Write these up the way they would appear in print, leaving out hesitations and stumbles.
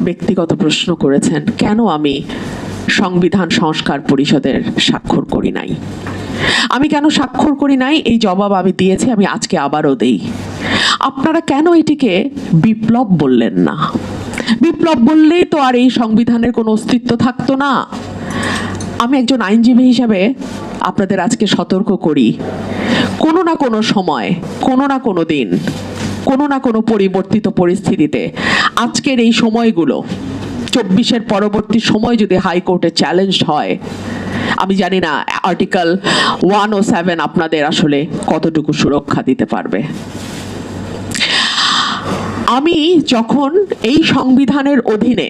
ব্যক্তিগত প্রশ্ন করেছেন কেন আমি সংবিধান সংস্কার পরিষদের স্বাক্ষর করি নাই। আমি কেন স্বাক্ষর করি নাই এই জবাব আমি দিয়েছি, আমি আজকে আবারও দেই। আপনারা কেন এটিকে বিপ্লব বললেন না? বিপ্লব বললেই তো আর এই সংবিধানের কোনো অস্তিত্ব থাকতো না। আমি একজন আইনজীবী হিসাবে আপনাদের আজকে সতর্ক করি, কোনো না কোনো সময়, কোনো না কোনো দিন, কোনো না কোনো পরিবর্তিত পরিস্থিতিতে আজকের এই সময়গুলো 24-এর পরবর্তী সময় যদি হাইকোর্টে চ্যালেঞ্জ হয়, আমি জানি না আর্টিকেল 107 আপনাদের আসলে কতটুকু সুরক্ষা দিতে পারবে। আমি যখন এই সংবিধানের অধীনে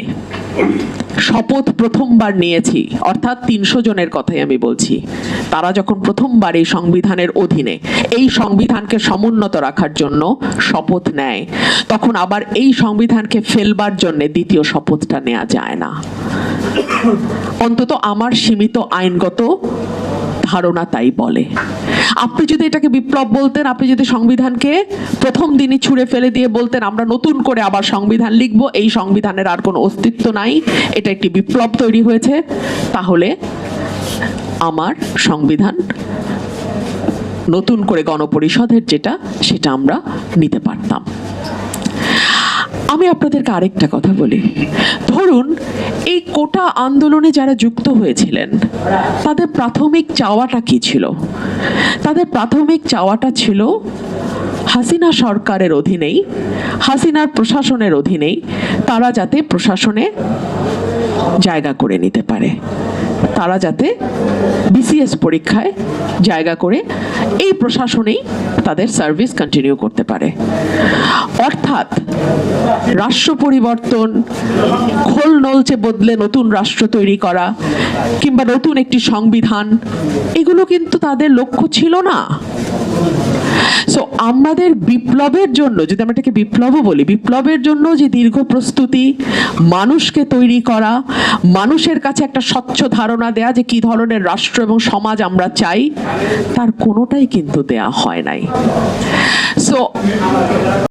শপথ প্রথমবার নিয়েছি, অর্থাৎ 300 জনের কথাই আমি বলছি, তারা যখন প্রথমবার এই সংবিধানের অধীনে এই সংবিধানকে সমুন্নত রাখার জন্য শপথ নেয়, তখন আবার এই সংবিধানকে ফেলবার জন্য দ্বিতীয় শপথটা নেওয়া যায় না। অন্তত আমার সীমিত আইনগত ধারণা তাই বলে। আপনি যদি এটাকে বিপ্লব বলতেন, আপনি যদি সংবিধানকে প্রথম দিনই ছুঁড়ে ফেলে দিয়ে বলতেন আমরা নতুন করে আবার সংবিধান লিখব, এই সংবিধানের আর কোনো অস্তিত্ব নাই, এটা একটি বিপ্লব তৈরি হয়েছে, তাহলে আমার সংবিধান নতুন করে গণপরিষদের যেটা, সেটা আমরা নিতে পারতাম। আমি আপনাদেরকে আরেকটা কথা বলি, ধরুন এই কোটা আন্দোলনে যারা যুক্ত হয়েছিলেন তাদের প্রাথমিক চাওয়াটা কি ছিল? তাদের প্রাথমিক চাওয়াটা ছিল হাসিনা সরকারের অধীনেই, হাসিনার প্রশাসনের অধীনেই তারা যাতে প্রশাসনে জায়গা করে নিতে পারে, তারা যাতে বিসিএস পরীক্ষায় জায়গা করে এই প্রশাসনেই তাদের সার্ভিস কন্টিনিউ করতে পারে। অর্থাৎ রাষ্ট্র পরিবর্তন, খোল নলচে বদলে নতুন রাষ্ট্র তৈরি করা কিংবা নতুন একটি সংবিধান, এগুলো কিন্তু তাদের লক্ষ্য ছিল না। সো আমাদের বিপ্লবের জন্য, যদি আমরা এটাকে বিপ্লবও বলি, বিপ্লবের জন্য যে দীর্ঘ প্রস্তুতি, মানুষকে তৈরি করা, মানুষের কাছে একটা স্বচ্ছ ধারণা দেয়া যে কি ধরনের রাষ্ট্র এবং সমাজ আমরা চাই, তার কোনোটাই কিন্তু দেয়া হয় নাই। সো